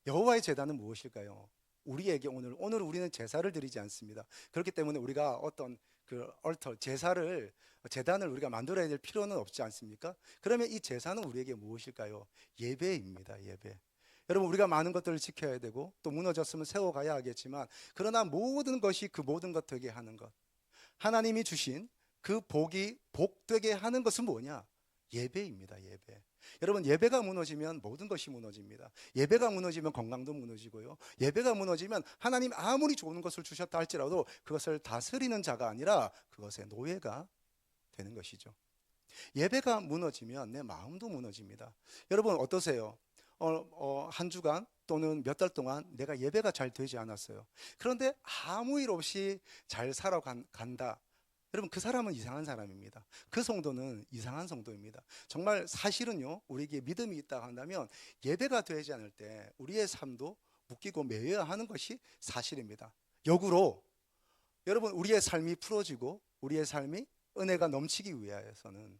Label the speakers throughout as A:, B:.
A: 여호와의 제단은 무엇일까요? 우리에게 오늘 우리는 제사를 드리지 않습니다. 그렇기 때문에 우리가 어떤 그 얼터 제단을 우리가 만들어야 될 필요는 없지 않습니까? 그러면 이 제사는 우리에게 무엇일까요? 예배입니다. 예배. 여러분, 우리가 많은 것들을 지켜야 되고 또 무너졌으면 세워가야 하겠지만, 그러나 모든 것이 그 모든 것 되게 하는 것, 하나님이 주신 그 복이 복되게 하는 것은 뭐냐? 예배입니다. 예배. 여러분, 예배가 무너지면 모든 것이 무너집니다. 예배가 무너지면 건강도 무너지고요, 예배가 무너지면 하나님 아무리 좋은 것을 주셨다 할지라도 그것을 다스리는 자가 아니라 그것의 노예가 되는 것이죠. 예배가 무너지면 내 마음도 무너집니다. 여러분, 어떠세요? 한 주간 또는 몇 달 동안 내가 예배가 잘 되지 않았어요. 그런데 아무 일 없이 잘 살아간다. 여러분, 그 사람은 이상한 사람입니다. 그 성도는 이상한 성도입니다. 정말 사실은요, 우리에게 믿음이 있다 한다면 예배가 되지 않을 때 우리의 삶도 묶이고 매여야 하는 것이 사실입니다. 역으로 여러분, 우리의 삶이 풀어지고 우리의 삶이 은혜가 넘치기 위해서는,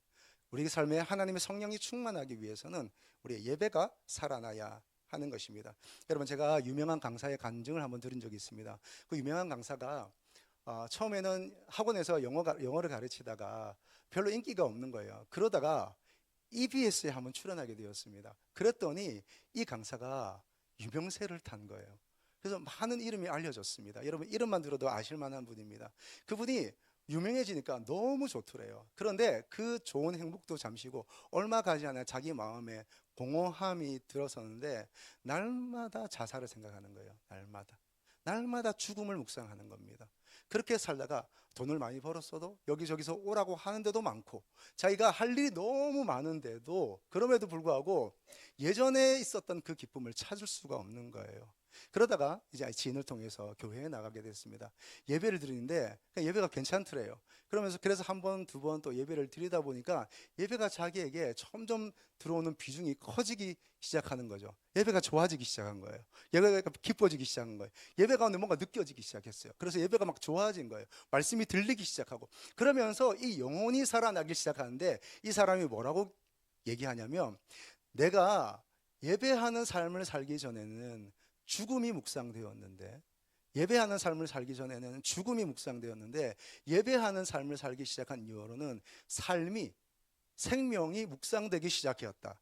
A: 우리 삶에 하나님의 성령이 충만하기 위해서는 우리의 예배가 살아나야 하는 것입니다. 여러분, 제가 유명한 강사의 간증을 한번 들은 적이 있습니다. 그 유명한 강사가 처음에는 학원에서 영어를 가르치다가 별로 인기가 없는 거예요. 그러다가 EBS에 한번 출연하게 되었습니다. 그랬더니 이 강사가 유명세를 탄 거예요. 그래서 많은 이름이 알려졌습니다. 여러분, 이름만 들어도 아실 만한 분입니다. 그분이 유명해지니까 너무 좋더래요. 그런데 그 좋은 행복도 잠시고 얼마 가지 않아 자기 마음에 공허함이 들어섰는데 날마다 자살을 생각하는 거예요. 날마다 죽음을 묵상하는 겁니다. 그렇게 살다가 돈을 많이 벌었어도 여기저기서 오라고 하는데도 많고, 자기가 할 일이 너무 많은데도 그럼에도 불구하고 예전에 있었던 그 기쁨을 찾을 수가 없는 거예요. 그러다가 이제 지인을 통해서 교회에 나가게 됐습니다. 예배를 드리는데 예배가 괜찮더래요. 그래서 한 번, 두 번 또 예배를 드리다 보니까 예배가 자기에게 점점 들어오는 비중이 커지기 시작하는 거죠. 예배가 좋아지기 시작한 거예요. 예배가 기뻐지기 시작한 거예요. 예배 가운데 뭔가 느껴지기 시작했어요. 그래서 예배가 막 좋아진 거예요. 말씀이 들리기 시작하고, 그러면서 이 영혼이 살아나기 시작하는데 이 사람이 뭐라고 얘기하냐면, 내가 예배하는 삶을 살기 전에는 죽음이 묵상되었는데, 예배하는 삶을 살기 전에는 죽음이 묵상되었는데, 예배하는 삶을 살기 시작한 이후로는 생명이 묵상되기 시작했다.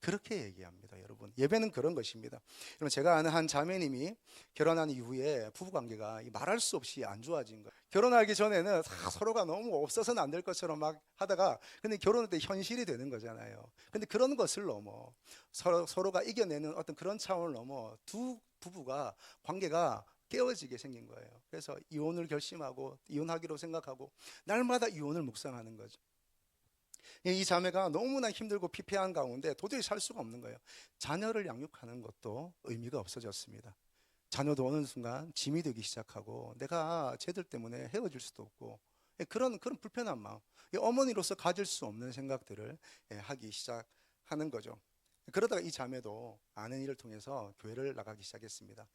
A: 그렇게 얘기합니다. 여러분, 예배는 그런 것입니다. 여러분, 제가 아는 한 자매님이 결혼한 이후에 부부관계가 말할 수 없이 안 좋아진 거예요. 결혼하기 전에는 서로가 너무 없어서는 안 될 것처럼 막 하다가, 근데 결혼할 때 현실이 되는 거잖아요. 근데 그런 것을 넘어 서로가 이겨내는 어떤 그런 차원을 넘어 두 부부가 관계가 깨어지게 생긴 거예요. 그래서 이혼을 결심하고 이혼하기로 생각하고 날마다 이혼을 묵상하는 거죠. 이 자매가 너무나 힘들고 피폐한 가운데 도저히 살 수가 없는 거예요. 자녀를 양육하는 것도 의미가 없어졌습니다. 자녀도 어느 순간 짐이 되기 시작하고, 내가 쟤들 때문에 헤어질 수도 없고, 그런 불편한 마음, 어머니로서 가질 수 없는 생각들을 하기 시작하는 거죠. 그러다가 이 자매도 아는 일을 통해서 교회를 나가기 시작했습니다.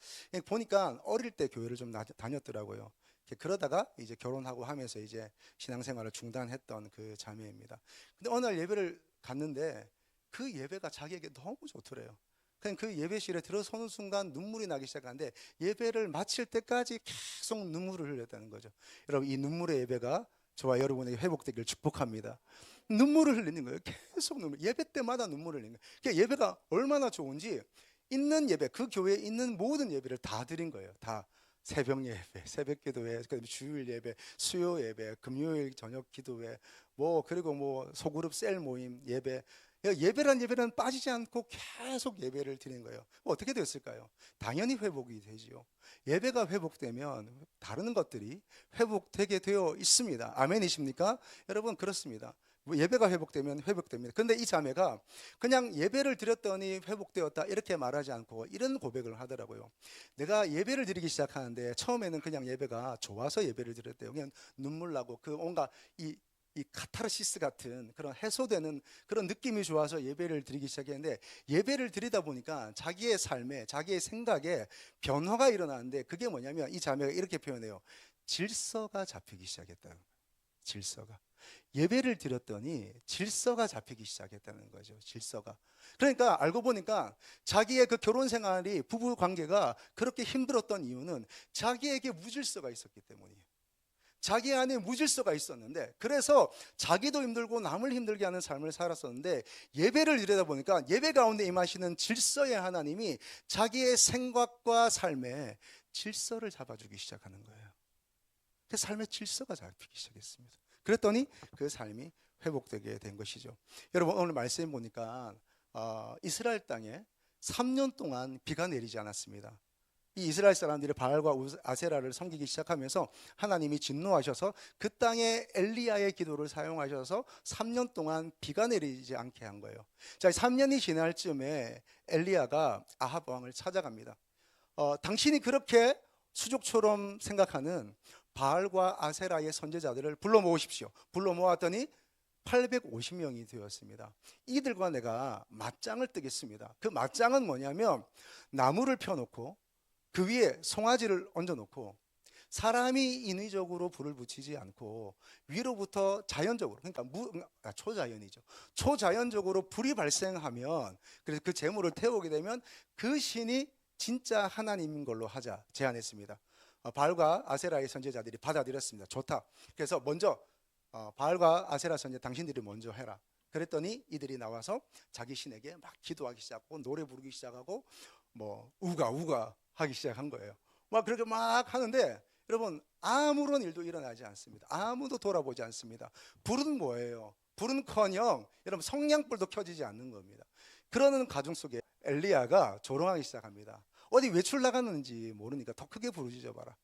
A: 보니까 어릴 때 교회를 좀 다녔더라고요. 그러다가 이제 결혼하고 하면서 이제 신앙생활을 중단했던 그 자매입니다. 근데 어느 날 예배를 갔는데 그 예배가 자기에게 너무 좋더래요. 그냥 그 예배실에 들어서는 순간 눈물이 나기 시작하는데 예배를 마칠 때까지 계속 눈물을 흘렸다는 거죠. 여러분, 이 눈물의 예배가 저와 여러분에게 회복되기를 축복합니다. 눈물을 흘리는 거예요. 계속 예배 때마다 눈물을 흘리는 거예요. 그러니까 예배가 얼마나 좋은지, 있는 예배, 그 교회에 있는 모든 예배를 다 드린 거예요. 다 새벽 예배, 새벽 기도회, 주일 예배, 수요 예배, 금요일 저녁 기도회, 그리고 소그룹 셀 모임 예배, 예배란 빠지지 않고 계속 예배를 드린 거예요. 어떻게 됐을까요? 당연히 회복이 되지요. 예배가 회복되면 다른 것들이 회복되게 되어 있습니다. 아멘이십니까? 여러분, 그렇습니다. 예배가 회복되면 회복됩니다. 그런데 이 자매가 그냥 예배를 드렸더니 회복되었다 이렇게 말하지 않고 이런 고백을 하더라고요. 내가 예배를 드리기 시작하는데 처음에는 그냥 예배가 좋아서 예배를 드렸대요. 그냥 눈물 나고 뭔가 이 카타르시스 같은 그런 해소되는 그런 느낌이 좋아서 예배를 드리기 시작했는데, 예배를 드리다 보니까 자기의 삶에, 자기의 생각에 변화가 일어나는데, 그게 뭐냐면 이 자매가 이렇게 표현해요. 질서가 잡히기 시작했다는 거예요. 질서가. 예배를 드렸더니 질서가 잡히기 시작했다는 거죠. 질서가. 그러니까 알고 보니까 자기의 그 결혼 생활이, 부부 관계가 그렇게 힘들었던 이유는 자기에게 무질서가 있었기 때문이에요. 자기 안에 무질서가 있었는데, 그래서 자기도 힘들고 남을 힘들게 하는 삶을 살았었는데, 예배를 드리다 보니까 예배 가운데 임하시는 질서의 하나님이 자기의 생각과 삶에 질서를 잡아주기 시작하는 거예요. 그 삶의 질서가 잡히기 시작했습니다. 그랬더니 그 삶이 회복되게 된 것이죠. 여러분, 오늘 말씀 보니까 이스라엘 땅에 3년 동안 비가 내리지 않았습니다. 이 이스라엘 사람들이 바알과 아세라를 섬기기 시작하면서 하나님이 진노하셔서 그 땅에 엘리야의 기도를 사용하셔서 3년 동안 비가 내리지 않게 한 거예요. 자, 3년이 지날 쯤에 엘리야가 아합 왕을 찾아갑니다. 당신이 그렇게 수족처럼 생각하는 바알과 아세라의 선지자들을 불러 모으십시오. 불러 모았더니 850명이 되었습니다. 이들과 내가 맞짱을 뜨겠습니다. 그 맞짱은 뭐냐면, 나무를 펴놓고 그 위에 송아지를 얹어놓고 사람이 인위적으로 불을 붙이지 않고 위로부터 자연적으로, 그러니까 초자연이죠. 초자연적으로 불이 발생하면, 그래서 그 재물을 태우게 되면 그 신이 진짜 하나님인 걸로 하자 제안했습니다. 바알과 아세라의 선지자들이 받아들였습니다. 좋다. 그래서 먼저 바알과 아세라 선지자, 당신들이 먼저 해라. 그랬더니 이들이 나와서 자기 신에게 막 기도하기 시작하고 노래 부르기 시작하고 뭐 우가 하기 시작한 거예요. 막 그렇게 막 하는데, 여러분, 아무런 일도 일어나지 않습니다. 아무도 돌아보지 않습니다. 불은 뭐예요? 불은커녕 여러분 성냥불도 켜지지 않는 겁니다. 그러는 가정 속에 엘리야가 조롱하기 시작합니다. 어디 외출 나갔는지 모르니까 더 크게 부르짖어 봐라.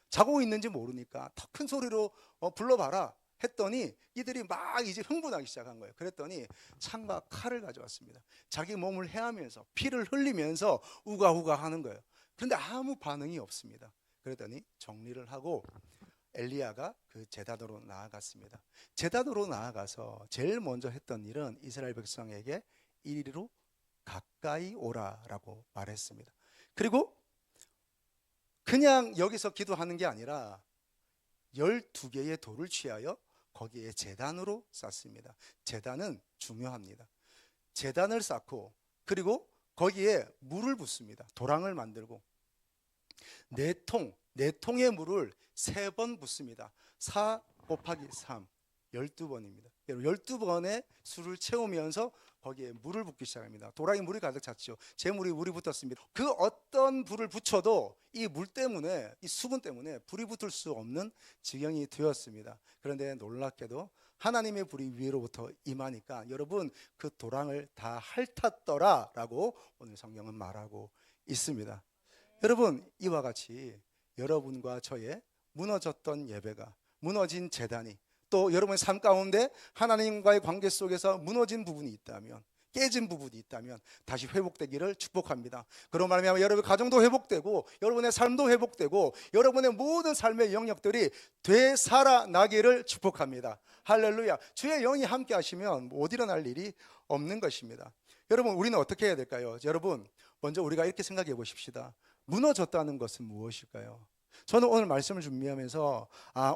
A: 자고 있는지 모르니까 더 큰 소리로 불러봐라 했더니 이들이 막 이제 흥분하기 시작한 거예요. 그랬더니 창과 칼을 가져왔습니다. 자기 몸을 헤하면서 피를 흘리면서 우가 하는 거예요. 그런데 아무 반응이 없습니다. 그랬더니 정리를 하고 엘리야가 그 제단으로 나아갔습니다. 제단으로 나아가서 제일 먼저 했던 일은 이스라엘 백성에게 이리로 가까이 오라라고 말했습니다. 그리고 그냥 여기서 기도하는 게 아니라 12개의 돌을 취하여 거기에 제단으로 쌓습니다. 제단은 중요합니다. 제단을 쌓고 그리고 거기에 물을 붓습니다. 도랑을 만들고 네 통의 물을 3번 붓습니다. 4 곱하기 3, 12번입니다. 12번의 수를 채우면서 거기에 물을 붓기 시작합니다. 도랑에 물이 가득 찼죠. 재물이 물이 붙었습니다. 그 어떤 불을 붙여도 이 물 때문에, 이 수분 때문에 불이 붙을 수 없는 지경이 되었습니다. 그런데 놀랍게도 하나님의 불이 위로부터 임하니까 여러분 그 도랑을 다 핥았더라라고 오늘 성경은 말하고 있습니다. 여러분, 이와 같이 여러분과 저의 무너졌던 예배가, 무너진 제단이, 또 여러분의 삶 가운데 하나님과의 관계 속에서 무너진 부분이 있다면, 깨진 부분이 있다면 다시 회복되기를 축복합니다. 그런 말하면 여러분의 가정도 회복되고 여러분의 삶도 회복되고 여러분의 모든 삶의 영역들이 되살아나기를 축복합니다. 할렐루야. 주의 영이 함께 하시면 못 일어날 일이 없는 것입니다. 여러분, 우리는 어떻게 해야 될까요? 여러분, 먼저 우리가 이렇게 생각해 보십시다. 무너졌다는 것은 무엇일까요? 저는 오늘 말씀을 준비하면서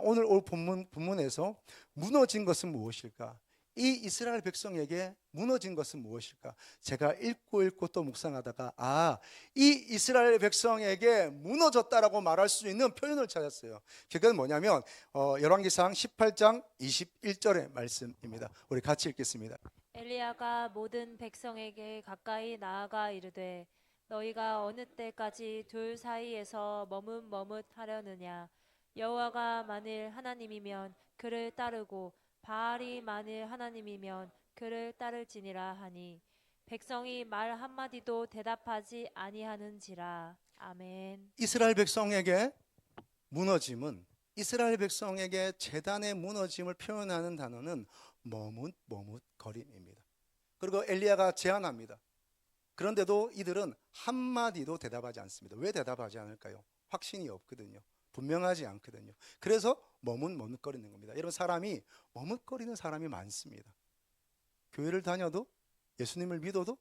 A: 오늘 올 본문에서 무너진 것은 무엇일까? 이 이스라엘 백성에게 무너진 것은 무엇일까? 제가 읽고 또 묵상하다가 이 이스라엘 백성에게 무너졌다라고 말할 수 있는 표현을 찾았어요. 그건 뭐냐면 열왕기상 18장 21절의 말씀입니다. 우리 같이 읽겠습니다.
B: 엘리야가 모든 백성에게 가까이 나아가 이르되 너희가 어느 때까지 둘 사이에서 머뭇하려느냐? 여호와가 만일 하나님이면 그를 따르고 바알이 만일 하나님이면 그를 따를지니라 하니 백성이 말 한마디도 대답하지 아니하는지라. 아멘.
A: 이스라엘 백성에게 무너짐은, 이스라엘 백성에게 제단의 무너짐을 표현하는 단어는 머뭇거림입니다. 그리고 엘리야가 제안합니다. 그런데도 이들은 한마디도 대답하지 않습니다. 왜 대답하지 않을까요? 확신이 없거든요. 분명하지 않거든요. 그래서 머뭇거리는 겁니다. 여러분, 사람이 머뭇거리는 사람이 많습니다. 교회를 다녀도 예수님을 믿어도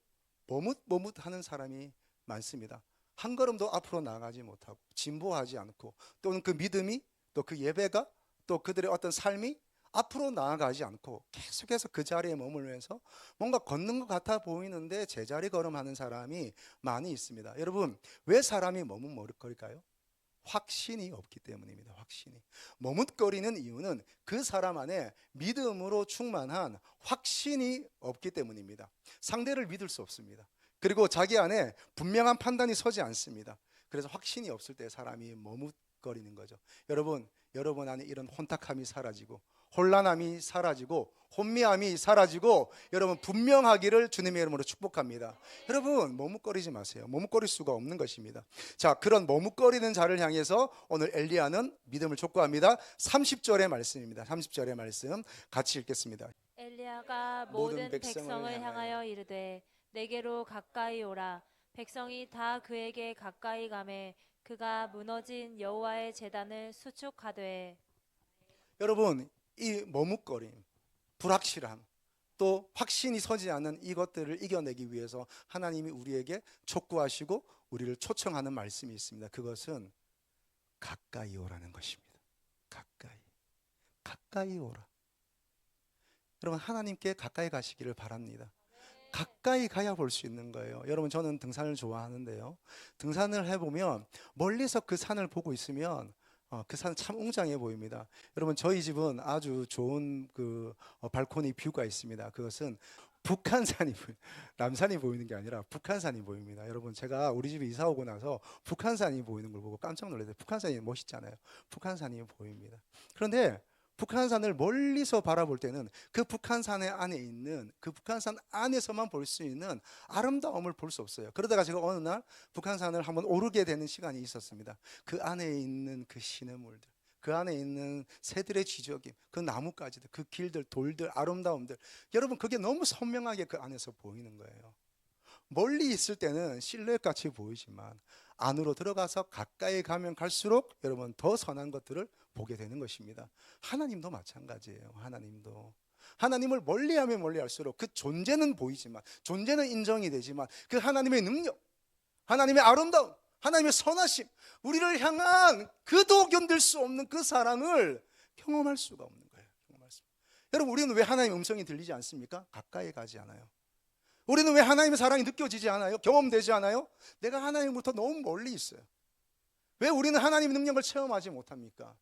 A: 머뭇하는 사람이 많습니다. 한 걸음도 앞으로 나가지 못하고 진보하지 않고, 또는 그 믿음이, 또 그 예배가, 또 그들의 어떤 삶이 앞으로 나아가지 않고 계속해서 그 자리에 머물면서 뭔가 걷는 것 같아 보이는데 제자리 걸음하는 사람이 많이 있습니다. 여러분, 왜 사람이 머뭇거릴까요? 확신이 없기 때문입니다. 확신이. 머뭇거리는 이유는 그 사람 안에 믿음으로 충만한 확신이 없기 때문입니다. 상대를 믿을 수 없습니다. 그리고 자기 안에 분명한 판단이 서지 않습니다. 그래서 확신이 없을 때 사람이 머뭇거리는 거죠. 여러분 안에 이런 혼탁함이 사라지고 혼란함이 사라지고 혼미함이 사라지고 여러분 분명하기를 주님의 이름으로 축복합니다. 여러분 머뭇거리지 마세요. 머뭇거릴 수가 없는 것입니다. 자, 그런 머뭇거리는 자를 향해서 오늘 엘리야는 믿음을 촉구합니다. 30절의 말씀입니다. 30절의 말씀 같이 읽겠습니다.
B: 엘리야가
A: 모든
B: 모든
A: 백성을
B: 백성을
A: 향하여
B: 향하여 이르되 내게로 가까이 오라. 백성이 다 그에게 가까이 가매 그가 무너진 여호와의 제단을 수축하되.
A: 여러분, 이 머뭇거림, 불확실함, 또 확신이 서지 않는 이것들을 이겨내기 위해서 하나님이 우리에게 촉구하시고 우리를 초청하는 말씀이 있습니다. 그것은 가까이 오라는 것입니다. 가까이 오라. 여러분, 하나님께 가까이 가시기를 바랍니다. 가까이 가야 볼 수 있는 거예요. 여러분, 저는 등산을 좋아하는데요, 등산을 해보면 멀리서 그 산을 보고 있으면 그 산 참 웅장해 보입니다. 여러분, 저희 집은 아주 좋은 발코니 뷰가 있습니다. 그것은 북한산이 남산이 보이는 게 아니라 북한산이 보입니다. 여러분, 제가 우리 집에 이사 오고 나서 북한산이 보이는 걸 보고 깜짝 놀랐어요. 북한산이 멋있잖아요. 북한산이 보입니다. 그런데 북한산을 멀리서 바라볼 때는 그 북한산의 안에 있는 그 북한산 안에서만 볼 수 있는 아름다움을 볼 수 없어요. 그러다가 제가 어느 날 북한산을 한번 오르게 되는 시간이 있었습니다. 그 안에 있는 그 시냇물들, 그 안에 있는 새들의 지저귀, 그 나뭇가지들, 그 길들, 돌들, 아름다움들, 여러분 그게 너무 선명하게 그 안에서 보이는 거예요. 멀리 있을 때는 실루엣 같이 보이지만 안으로 들어가서 가까이 가면 갈수록 여러분 더 선한 것들을 보게 되는 것입니다. 하나님도 마찬가지예요. 하나님을 멀리하면 멀리할수록 그 존재는 보이지만, 존재는 인정이 되지만 그 하나님의 능력, 하나님의 아름다움, 하나님의 선하심, 우리를 향한 그도 견딜 수 없는 그 사랑을 경험할 수가 없는 거예요. 여러분, 우리는 왜 하나님의 음성이 들리지 않습니까? 가까이 가지 않아요. 우리는 왜 하나님의 사랑이 느껴지지 않아요? 경험되지 않아요? 내가 하나님으로부터 너무 멀리 있어요. 왜 우리는 하나님의 능력을 체험하지 못합니까?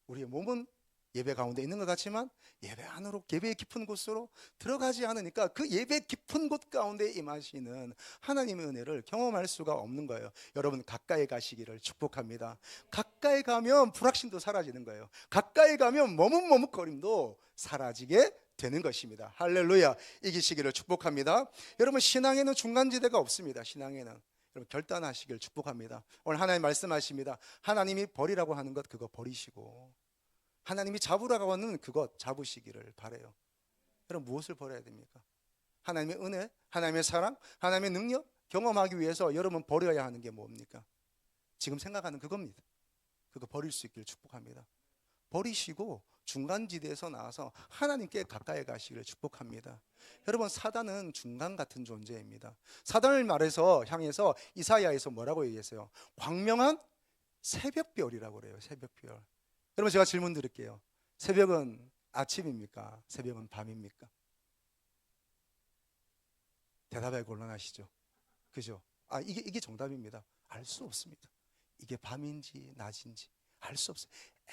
A: 우리의 몸은 예배 가운데 있는 것 같지만 예배 안으로, 예배의 깊은 곳으로 들어가지 않으니까 그 예배 깊은 곳 가운데 임하시는 하나님의 은혜를 경험할 수가 없는 거예요. 여러분, 가까이 가시기를 축복합니다. 가까이 가면 불확신도 사라지는 거예요. 가까이 가면 머뭇머뭇거림도 사라지게 되는 것입니다. 할렐루야. 이기시기를 축복합니다. 여러분, 신앙에는 중간지대가 없습니다. 신앙에는 여러분 결단하시길 축복합니다. 오늘 하나님 말씀하십니다. 하나님이 버리라고 하는 것 그거 버리시고 하나님이 잡으라고 하는 그것 잡으시기를 바라요. 여러분, 무엇을 버려야 됩니까? 하나님의 은혜, 하나님의 사랑, 하나님의 능력 경험하기 위해서 여러분 버려야 하는 게 뭡니까? 지금 생각하는 그겁니다. 그거 버릴 수 있기를 축복합니다. 버리시고 중간지대에서 나와서 하나님께 가까이 가시기를 축복합니다. 여러분, 사단은 중간 같은 존재입니다. 사단을 향해서 이사야에서 뭐라고 얘기했어요? 광명한 새벽별이라고 그래요. 새벽별. 여러분, 제가 질문 드릴게요. 새벽은 아침입니까? 새벽은 밤입니까? 대답하기 곤란하시죠? 그죠? 이게 정답입니다. 알 수 없습니다. 이게 밤인지 낮인지 알 수 없어요.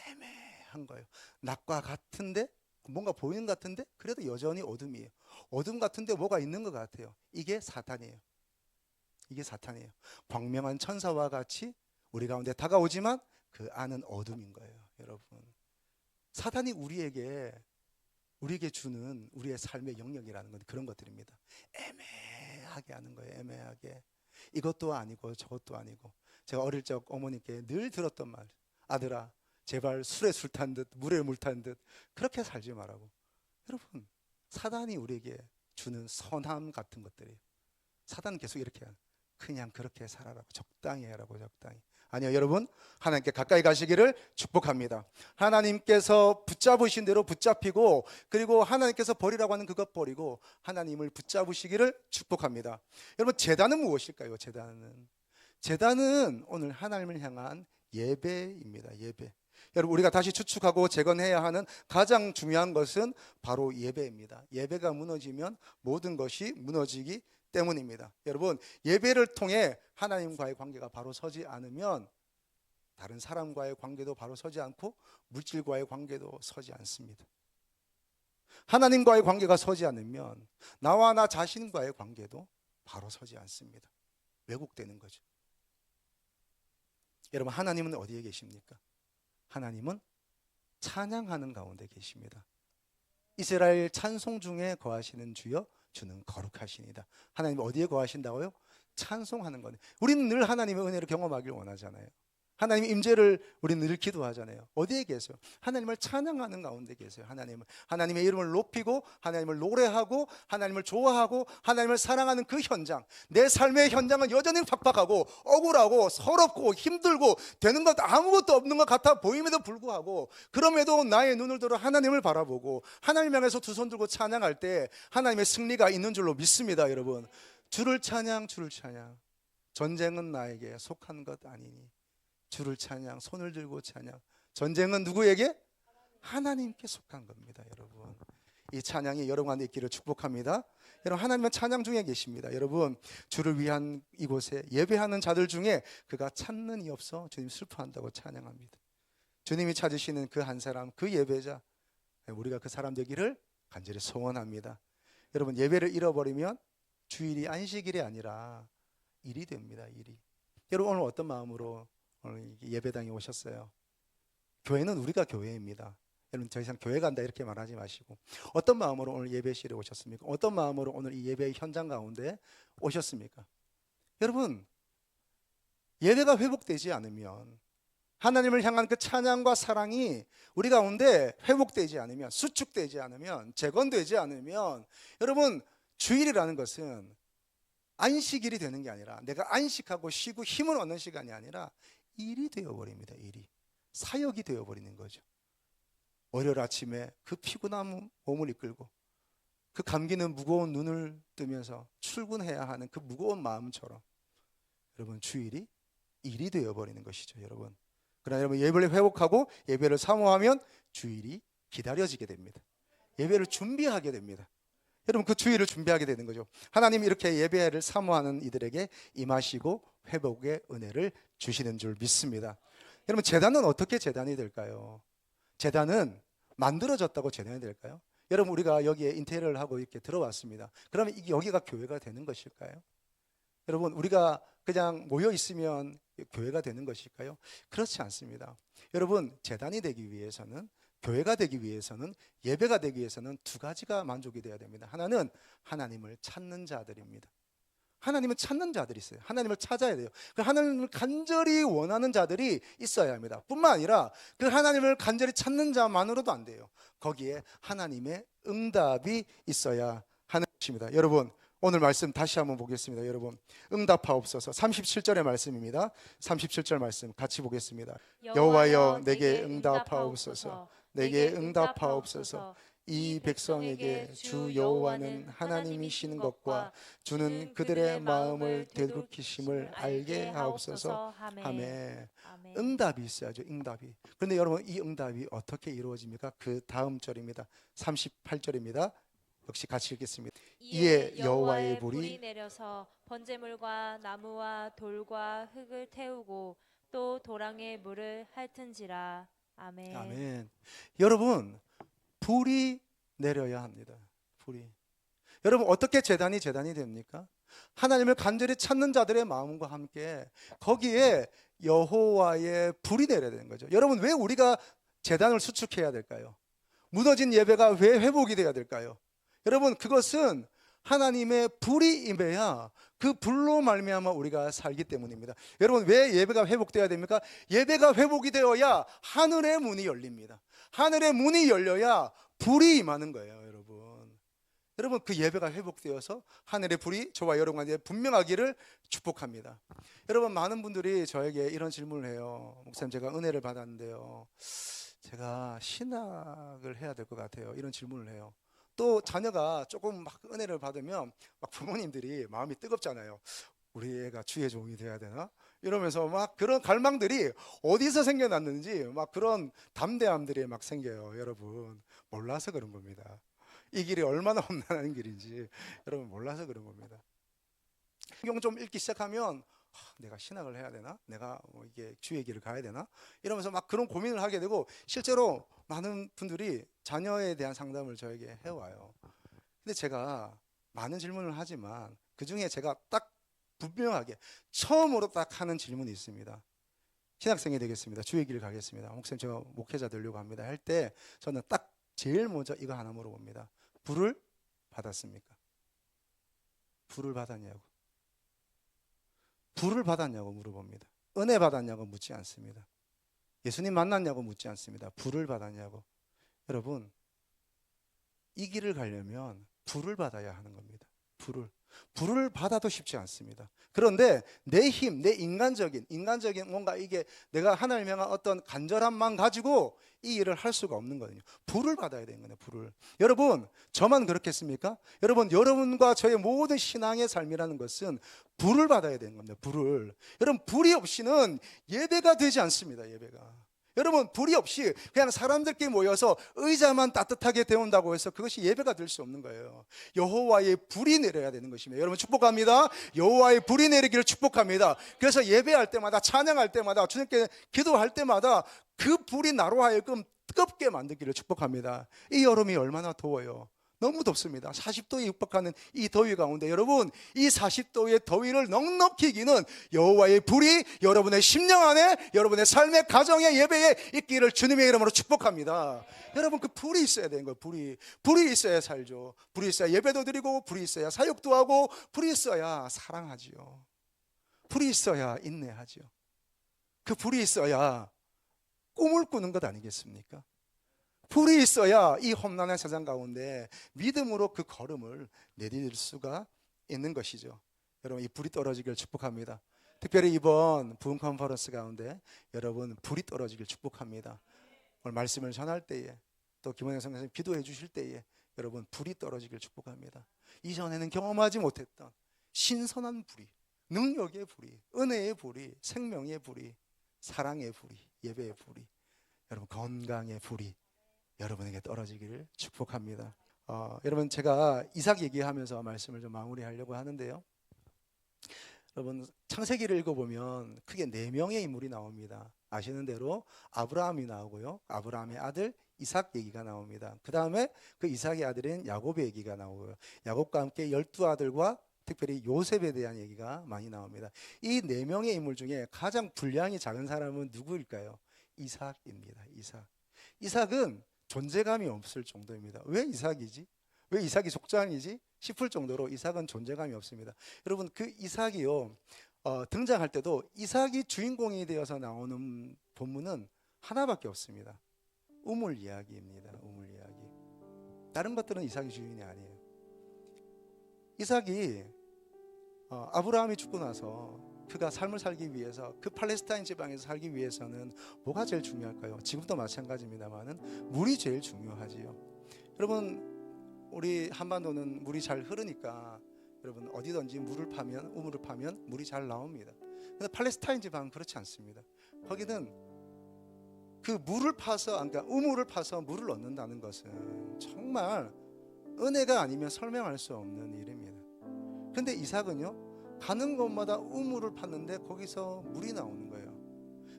A: 애매한 거예요. 낮과 같은데 뭔가 보이는 것 같은데 그래도 여전히 어둠이에요. 어둠 같은데 뭐가 있는 것 같아요. 이게 사탄이에요. 광명한 천사와 같이 우리 가운데 다가오지만 그 안은 어둠인 거예요. 여러분, 사탄이 우리에게 주는 우리의 삶의 영역이라는 건 그런 것들입니다. 애매하게 하는 거예요. 애매하게. 이것도 아니고 저것도 아니고. 제가 어릴 적 어머니께 늘 들었던 말, 아들아 제발 술에 술 탄 듯 물에 물 탄 듯 그렇게 살지 말라고. 여러분, 사단이 우리에게 주는 선함 같은 것들이에요. 사단은 계속 이렇게 그냥 그렇게 살아라고, 적당히 해라고. 적당히. 아니요, 여러분, 하나님께 가까이 가시기를 축복합니다. 하나님께서 붙잡으신 대로 붙잡히고, 그리고 하나님께서 버리라고 하는 그것 버리고 하나님을 붙잡으시기를 축복합니다. 여러분, 제단은 무엇일까요? 제단은 오늘 하나님을 향한 예배입니다. 예배. 여러분, 우리가 다시 추축하고 재건해야 하는 가장 중요한 것은 바로 예배입니다. 예배가 무너지면 모든 것이 무너지기 때문입니다. 여러분, 예배를 통해 하나님과의 관계가 바로 서지 않으면 다른 사람과의 관계도 바로 서지 않고 물질과의 관계도 서지 않습니다. 하나님과의 관계가 서지 않으면 나와 나 자신과의 관계도 바로 서지 않습니다. 왜곡되는 거죠. 여러분, 하나님은 어디에 계십니까? 하나님은 찬양하는 가운데 계십니다. 이스라엘 찬송 중에 거하시는 주여 주는 거룩하시니다. 하나님 어디에 거하신다고요? 찬송하는 거네. 우리는 늘 하나님의 은혜를 경험하길 원하잖아요. 하나님의 임재를 우리는 늘 기도하잖아요. 어디에 계세요? 하나님을 찬양하는 가운데 계세요. 하나님의 이름을 높이고 하나님을 노래하고 하나님을 좋아하고 하나님을 사랑하는 그 현장, 내 삶의 현장은 여전히 팍팍하고 억울하고 서럽고 힘들고 되는 것 아무것도 없는 것 같아 보임에도 불구하고, 그럼에도 나의 눈을 들어 하나님을 바라보고 하나님 향해서 두 손 들고 찬양할 때 하나님의 승리가 있는 줄로 믿습니다. 여러분, 주를 찬양, 주를 찬양. 전쟁은 나에게 속한 것 아니니. 주를 찬양, 손을 들고 찬양. 전쟁은 누구에게? 하나님께 속한 겁니다. 여러분, 이 찬양이 여러분 안에 있기를 축복합니다. 여러분, 하나님은 찬양 중에 계십니다. 여러분, 주를 위한 이곳에 예배하는 자들 중에 그가 찾는 이 없어 주님 슬퍼한다고 찬양합니다. 주님이 찾으시는 그 한 사람, 그 예배자, 우리가 그 사람 되기를 간절히 소원합니다. 여러분, 예배를 잃어버리면 주일이 안식일이 아니라 일이 됩니다. 일이. 여러분, 오늘 어떤 마음으로 오늘 예배당에 오셨어요? 교회는 우리가 교회입니다. 여러분, 더 이상 교회 간다 이렇게 말하지 마시고, 어떤 마음으로 오늘 예배실에 오셨습니까? 어떤 마음으로 오늘 이 예배의 현장 가운데 오셨습니까? 여러분, 예배가 회복되지 않으면, 하나님을 향한 그 찬양과 사랑이 우리 가운데 회복되지 않으면, 수축되지 않으면, 재건되지 않으면, 여러분, 주일이라는 것은 안식일이 되는 게 아니라, 내가 안식하고 쉬고 힘을 얻는 시간이 아니라 일이 되어버립니다. 일이. 사역이 되어버리는 거죠. 월요일 아침에 그 피곤한 몸을 이끌고 그 감기는 무거운 눈을 뜨면서 출근해야 하는 그 무거운 마음처럼, 여러분, 주일이 일이 되어버리는 것이죠. 여러분, 그러나 여러분, 예배를 회복하고 예배를 사모하면 주일이 기다려지게 됩니다. 예배를 준비하게 됩니다. 여러분, 그 주일을 준비하게 되는 거죠. 하나님이 이렇게 예배를 사모하는 이들에게 임하시고 회복의 은혜를 주시는 줄 믿습니다. 여러분, 제단은 어떻게 제단이 될까요? 제단은 만들어졌다고 제단이 될까요? 여러분, 우리가 여기에 인테리어를 하고 이렇게 들어왔습니다. 그러면 여기가 교회가 되는 것일까요? 여러분, 우리가 그냥 모여 있으면 교회가 되는 것일까요? 그렇지 않습니다. 여러분, 제단이 되기 위해서는, 교회가 되기 위해서는, 예배가 되기 위해서는 두 가지가 만족이 되어야 됩니다. 하나는 하나님을 찾는 자들입니다. 하나님을 찾는 자들이 있어요. 하나님을 찾아야 돼요. 그 하나님을 간절히 원하는 자들이 있어야 합니다. 뿐만 아니라 그 하나님을 간절히 찾는 자만으로도 안 돼요. 거기에 하나님의 응답이 있어야 하는 것입니다. 여러분, 오늘 말씀 다시 한번 보겠습니다. 여러분, 응답하옵소서. 37절의 말씀입니다. 37절 말씀 같이 보겠습니다. 여호와여, 내게 응답하옵소서. 내게 응답하옵소서. 이 백성에게 주 여호와는 하나님이시는 것과 주는 그들의 마음을 되돌이키심을 알게 하옵소서. 아멘. 응답이 있어야죠. 응답이. 그런데 여러분, 이 응답이 어떻게 이루어집니까? 그 다음 절입니다. 38절입니다. 역시 같이 읽겠습니다. 이에 여호와의 불이
B: 내려서 번제물과 나무와 돌과 흙을 태우고 또 도랑의 물을 핥은지라. 아멘.
A: 아멘. 여러분, 불이 내려야 합니다. 불이. 여러분, 어떻게 제단이 됩니까? 하나님을 간절히 찾는 자들의 마음과 함께 거기에 여호와의 불이 내려야 되는 거죠. 여러분, 왜 우리가 제단을 수축해야 될까요? 무너진 예배가 왜 회복이 돼야 될까요? 여러분, 그것은 하나님의 불이 임해야 그 불로 말미암아 우리가 살기 때문입니다. 여러분, 왜 예배가 회복돼야 됩니까? 예배가 회복이 되어야 하늘의 문이 열립니다. 하늘의 문이 열려야 불이 임하는 거예요. 여러분, 그 예배가 회복되어서 하늘의 불이 저와 여러분에게 분명하기를 축복합니다. 여러분, 많은 분들이 저에게 이런 질문을 해요. 목사님, 제가 은혜를 받았는데요, 제가 신학을 해야 될 것 같아요. 이런 질문을 해요. 또 자녀가 조금 막 은혜를 받으면 막 부모님들이 마음이 뜨겁잖아요. 우리 애가 주의 종이 돼야 되나? 이러면서 막 그런 갈망들이 어디서 생겨났는지 막 그런 담대함들이 막 생겨요. 여러분 몰라서 그런 겁니다. 이 길이 얼마나 험난한 길인지 여러분 몰라서 그런 겁니다. 성경 좀 읽기 시작하면 내가 신학을 해야 되나? 내가 이게 주의 길을 가야 되나? 이러면서 막 그런 고민을 하게 되고 실제로 많은 분들이 자녀에 대한 상담을 저에게 해와요. 근데 제가 많은 질문을 하지만 그 중에 제가 딱 분명하게 처음으로 딱 하는 질문이 있습니다. 신학생이 되겠습니다. 주의 길을 가겠습니다. 목사님 제가 목회자 되려고 합니다. 할 때 저는 딱 제일 먼저 이거 하나 물어봅니다. 불을 받았습니까? 불을 받았냐고. 불을 받았냐고 물어봅니다. 은혜 받았냐고 묻지 않습니다. 예수님 만났냐고 묻지 않습니다. 불을 받았냐고. 여러분 이 길을 가려면 불을 받아야 하는 겁니다. 불을 받아도 쉽지 않습니다. 그런데 내 힘, 내 인간적인 뭔가 이게 내가 하나님을 향한 어떤 간절함만 가지고 이 일을 할 수가 없는 거거든요. 불을 받아야 되는 거예요. 불을. 여러분 저만 그렇겠습니까? 여러분과 저의 모든 신앙의 삶이라는 것은 불을 받아야 되는 겁니다. 불을. 여러분 불이 없이는 예배가 되지 않습니다. 예배가. 여러분 불이 없이 그냥 사람들끼리 모여서 의자만 따뜻하게 데운다고 해서 그것이 예배가 될 수 없는 거예요. 여호와의 불이 내려야 되는 것입니다. 여러분 축복합니다. 여호와의 불이 내리기를 축복합니다. 그래서 예배할 때마다 찬양할 때마다 주님께 기도할 때마다 그 불이 나로 하여금 뜨겁게 만들기를 축복합니다. 이 여름이 얼마나 더워요. 너무 덥습니다. 40도에 육박하는 이 더위 가운데 여러분 이 40도의 더위를 넉넉히 이기는 여호와의 불이 여러분의 심령 안에 여러분의 삶의 가정의 예배에 있기를 주님의 이름으로 축복합니다. 여러분 그 불이 있어야 되는 거예요. 불이 있어야 살죠. 불이 있어야 예배도 드리고 불이 있어야 사역도 하고 불이 있어야 사랑하지요. 불이 있어야 인내하지요. 그 불이 있어야 꿈을 꾸는 것 아니겠습니까? 불이 있어야 이 험난한 세상 가운데 믿음으로 그 걸음을 내딜 수가 있는 것이죠. 여러분 이 불이 떨어지길 축복합니다. 특별히 이번 부흥 컨퍼런스 가운데 여러분 불이 떨어지길 축복합니다. 오늘 말씀을 전할 때에 또 김원영 선생님 기도해 주실 때에 여러분 불이 떨어지길 축복합니다. 이전에는 경험하지 못했던 신선한 불이, 능력의 불이, 은혜의 불이, 생명의 불이, 사랑의 불이, 예배의 불이, 여러분 건강의 불이 여러분에게 떨어지기를 축복합니다. 여러분 제가 이삭 얘기하면서 말씀을 좀 마무리하려고 하는데요. 여러분 창세기를 읽어보면 크게 4명의 인물이 나옵니다. 아시는 대로 아브라함이 나오고요. 아브라함의 아들 이삭 얘기가 나옵니다. 그 다음에 그 이삭의 아들인 야곱의 얘기가 나오고요. 야곱과 함께 12아들과 특별히 요셉에 대한 얘기가 많이 나옵니다. 이 4명의 인물 중에 가장 분량이 작은 사람은 누구일까요? 이삭입니다. 이삭은 존재감이 없을 정도입니다. 왜 이삭이지? 왜 이삭이 속장이지? 싶을 정도로 이삭은 존재감이 없습니다. 여러분 그 이삭이요 등장할 때도 이삭이 주인공이 되어서 나오는 본문은 하나밖에 없습니다. 우물 이야기입니다. 우물 이야기. 다른 것들은 이삭이 주인이 아니에요. 이삭이 아브라함이 죽고 나서 그가 삶을 살기 위해서 그 팔레스타인 지방에서 살기 위해서는 뭐가 제일 중요할까요? 지금도 마찬가지입니다만은 물이 제일 중요하지요. 여러분 우리 한반도는 물이 잘 흐르니까 여러분 어디든지 우물을 파면 물이 잘 나옵니다. 근데 팔레스타인 지방은 그렇지 않습니다. 거기는 그 우물을 파서 물을 얻는다는 것은 정말 은혜가 아니면 설명할 수 없는 일입니다. 근데 이삭은요 가는 곳마다 우물을 팠는데 거기서 물이 나오는 거예요.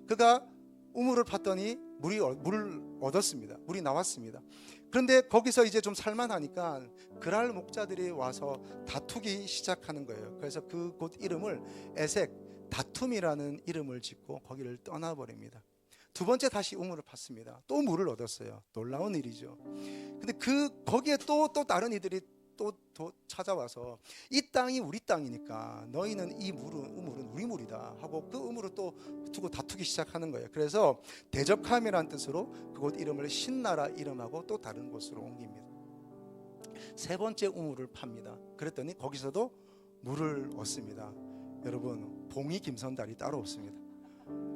A: 그가 우물을 팠더니 물을 얻었습니다. 물이 나왔습니다. 그런데 거기서 이제 좀 살만하니까 그랄 목자들이 와서 다투기 시작하는 거예요. 그래서 그곳 이름을 에색, 다툼이라는 이름을 짓고 거기를 떠나버립니다. 두 번째 다시 우물을 팠습니다. 또 물을 얻었어요. 놀라운 일이죠. 근데 거기에 또 다른 이들이 또 찾아와서 이 땅이 우리 땅이니까 너희는 이 우물은 우리 물이다 하고 그 우물을 또 두고 다투기 시작하는 거예요. 그래서 대적함이라는 뜻으로 그곳 이름을 신나라 이름하고 또 다른 곳으로 옮깁니다. 세 번째 우물을 팝니다. 그랬더니 거기서도 물을 얻습니다. 여러분 봉이 김선달이 따로 없습니다.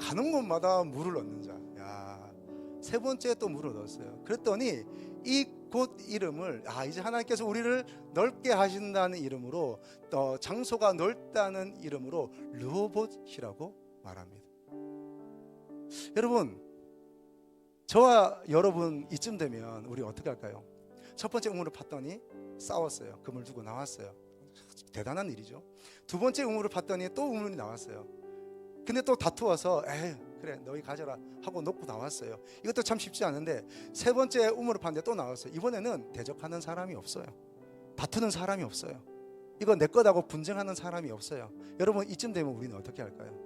A: 가는 곳마다 물을 얻는 자. 야, 세 번째 또 물을 얻었어요. 그랬더니 이 곳 이름을 이제 하나님께서 우리를 넓게 하신다는 이름으로 또 장소가 넓다는 이름으로 르호봇이라고 말합니다. 여러분, 저와 여러분 이쯤 되면 우리 어떻게 할까요? 첫 번째 우물을 팠더니 싸웠어요. 그물 두고 나왔어요. 대단한 일이죠. 두 번째 우물을 팠더니 또 우물이 나왔어요. 근데 또 다투어서 그래 너희 가져라 하고 놓고 나왔어요. 이것도 참 쉽지 않은데 세 번째 우물을 팠는데 또 나왔어요. 이번에는 대적하는 사람이 없어요. 다투는 사람이 없어요. 이거 내 거다고 분쟁하는 사람이 없어요. 여러분, 이쯤 되면 우리는 어떻게 할까요?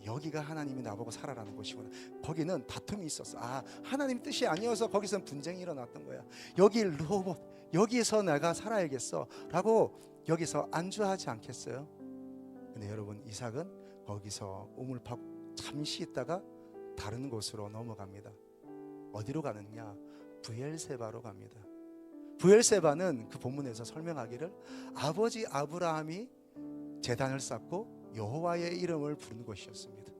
A: 여기가 하나님이 나보고 살아라는 곳이구나. 거기는 다툼이 있었어. 하나님 뜻이 아니어서 거기서는 분쟁이 일어났던 거야. 여기 르호봇, 여기서 내가 살아야겠어 라고 여기서 안주하지 않겠어요? 근데 여러분, 이삭은 거기서 우물 파고 잠시 있다가 다른 곳으로 넘어갑니다. 어디로 가느냐? 브엘세바로 갑니다. 브엘세바는 그 본문에서 설명하기를 아버지 아브라함이 제단을 쌓고 여호와의 이름을 부르는 곳이었습니다.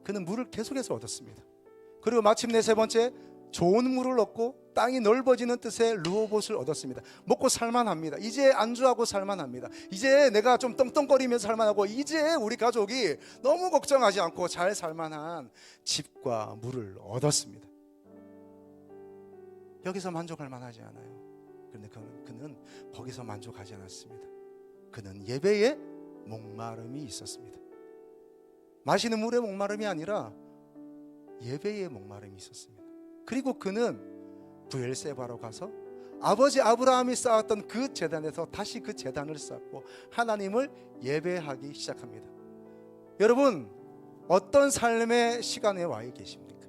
A: 그는 물을 계속해서 얻었습니다. 그리고 마침내 세 번째 좋은 물을 얻고 땅이 넓어지는 뜻의 르호봇을 얻었습니다. 먹고 살만합니다. 이제 안주하고 살만합니다. 이제 내가 좀 떵떵거리면서 살만하고 이제 우리 가족이 너무 걱정하지 않고 잘 살만한 집과 물을 얻었습니다. 여기서 만족할 만하지 않아요. 그런데 그는 거기서 만족하지 않았습니다. 그는 예배에 목마름이 있었습니다. 마시는 물의 목마름이 아니라 예배의 목마름이 있었습니다. 그리고 그는 브엘세바로 가서 아버지 아브라함이 쌓았던 그 제단에서 다시 그 제단을 쌓고 하나님을 예배하기 시작합니다. 여러분, 어떤 삶의 시간에 와 계십니까?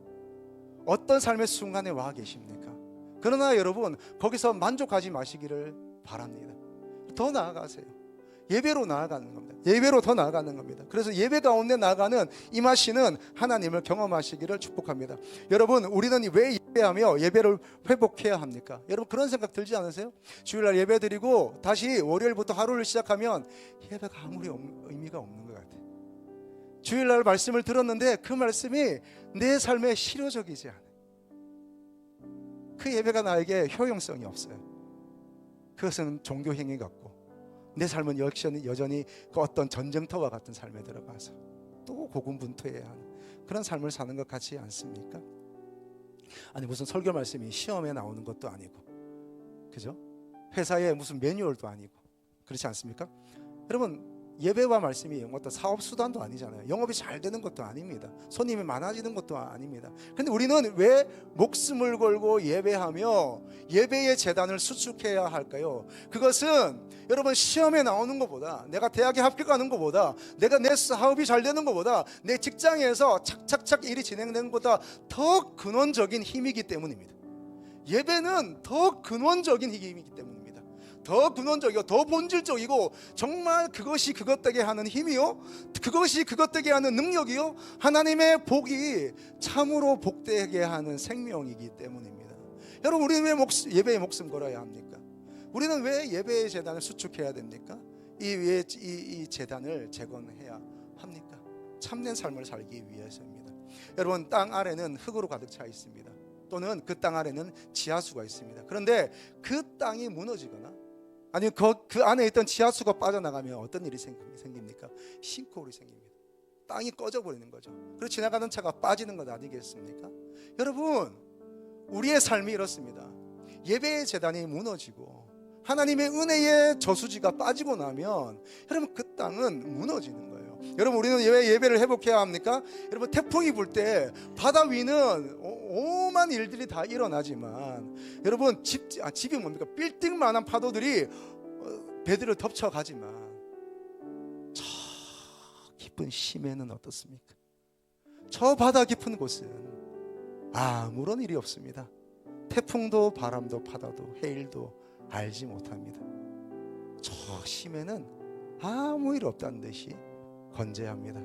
A: 어떤 삶의 순간에 와 계십니까? 그러나 여러분, 거기서 만족하지 마시기를 바랍니다. 더 나아가세요. 예배로 나아가는 겁니다. 예배로 더 나아가는 겁니다. 그래서 예배 가운데 나아가는 임하시는 하나님을 경험하시기를 축복합니다. 여러분, 우리는 왜 예배하며 예배를 회복해야 합니까? 여러분, 그런 생각 들지 않으세요? 주일날 예배 드리고 다시 월요일부터 하루를 시작하면 예배가 아무리 의미가 없는 것 같아요. 주일날 말씀을 들었는데 그 말씀이 내 삶에 실효적이지 않아요. 그 예배가 나에게 효용성이 없어요. 그것은 종교 행위 같고 내 삶은 여전히 그 어떤 전쟁터와 같은 삶에 들어가서 또 고군분투해야 하는 그런 삶을 사는 것 같지 않습니까? 아니, 무슨 설교 말씀이 시험에 나오는 것도 아니고, 그죠? 회사에 무슨 매뉴얼도 아니고, 그렇지 않습니까? 여러분, 예배와 말씀이 어떤 사업 수단도 아니잖아요. 영업이 잘 되는 것도 아닙니다. 손님이 많아지는 것도 아닙니다. 그런데 우리는 왜 목숨을 걸고 예배하며 예배의 제단을 수축해야 할까요? 그것은 여러분, 시험에 나오는 것보다, 내가 대학에 합격하는 것보다, 내가 내 사업이 잘 되는 것보다, 내 직장에서 착착착 일이 진행되는 것보다 더 근원적인 힘이기 때문입니다. 예배는 더 근원적인 힘이기 때문입니다. 더 근원적이고 더 본질적이고 정말 그것이 그것 되게 하는 힘이요, 그것이 그것 되게 하는 능력이요, 하나님의 복이 참으로 복되게 하는 생명이기 때문입니다. 여러분, 우리는 왜 예배에 목숨 걸어야 합니까? 우리는 왜 예배의 제단을 수축해야 됩니까? 이 제단을 재건해야 합니까? 참된 삶을 살기 위해서입니다. 여러분, 땅 아래는 흙으로 가득 차 있습니다. 또는 그 땅 아래는 지하수가 있습니다. 그런데 그 땅이 무너지거나 아니 그 안에 있던 지하수가 빠져나가면 어떤 일이 생깁니까? 싱크홀이 생깁니다. 땅이 꺼져버리는 거죠. 그리고 지나가는 차가 빠지는 것 아니겠습니까? 여러분, 우리의 삶이 이렇습니다. 예배의 제단이 무너지고 하나님의 은혜의 저수지가 빠지고 나면 여러분, 그 땅은 무너지는 거예요. 여러분, 우리는 왜 예배를 회복해야 합니까? 여러분, 태풍이 불 때 바다 위는 오만 일들이 다 일어나지만 여러분, 집이 뭡니까? 빌딩만한 파도들이 배들을 덮쳐가지만 저 깊은 심해는 어떻습니까? 저 바다 깊은 곳은 아무런 일이 없습니다. 태풍도 바람도 바다도 해일도 알지 못합니다. 저 심해는 아무 일 없다는 듯이 건재합니다.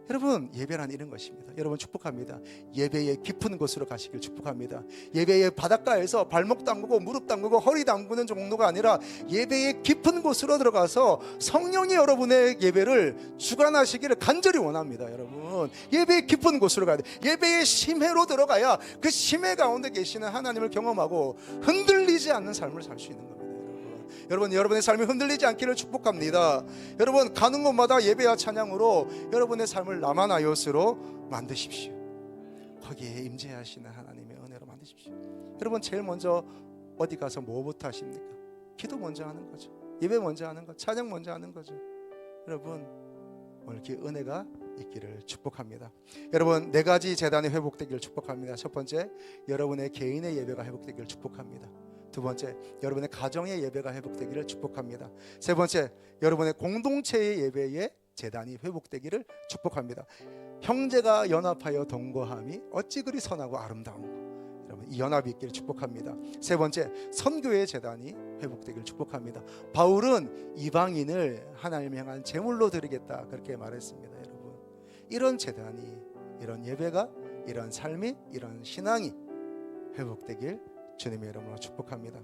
A: 여러분, 예배란 이런 것입니다. 여러분 축복합니다. 예배의 깊은 곳으로 가시길 축복합니다. 예배의 바닷가에서 발목 담그고 무릎 담그고 허리 담그는 정도가 아니라 예배의 깊은 곳으로 들어가서 성령이 여러분의 예배를 주관하시기를 간절히 원합니다. 여러분, 예배의 깊은 곳으로 가야 돼. 예배의 심해로 들어가야 그 심해 가운데 계시는 하나님을 경험하고 흔들리지 않는 삶을 살 수 있는 겁니다. 여러분, 여러분의 삶이 흔들리지 않기를 축복합니다. 여러분, 가는 곳마다 예배와 찬양으로 여러분의 삶을 라마나요스로 만드십시오. 거기에 임재하시는 하나님의 은혜로 만드십시오. 여러분, 제일 먼저 어디 가서 뭐부터 하십니까? 기도 먼저 하는 거죠. 예배 먼저 하는 거, 찬양 먼저 하는 거죠. 여러분, 오늘 그 은혜가 있기를 축복합니다. 여러분, 4가지 제단이 회복되기를 축복합니다. 첫 번째, 여러분의 개인의 예배가 회복되기를 축복합니다. 두 번째, 여러분의 가정의 예배가 회복되기를 축복합니다. 세 번째, 여러분의 공동체의 예배의 제단이 회복되기를 축복합니다. 형제가 연합하여 동거함이 어찌 그리 선하고 아름다운가. 여러분, 이 연합이 있기를 축복합니다. 세 번째, 선교의 제단이 회복되기를 축복합니다. 바울은 이방인을 하나님 향한 제물로 드리겠다 그렇게 말했습니다. 여러분, 이런 제단이, 이런 예배가, 이런 삶이, 이런 신앙이 회복되길 주님의 이름으로 축복합니다.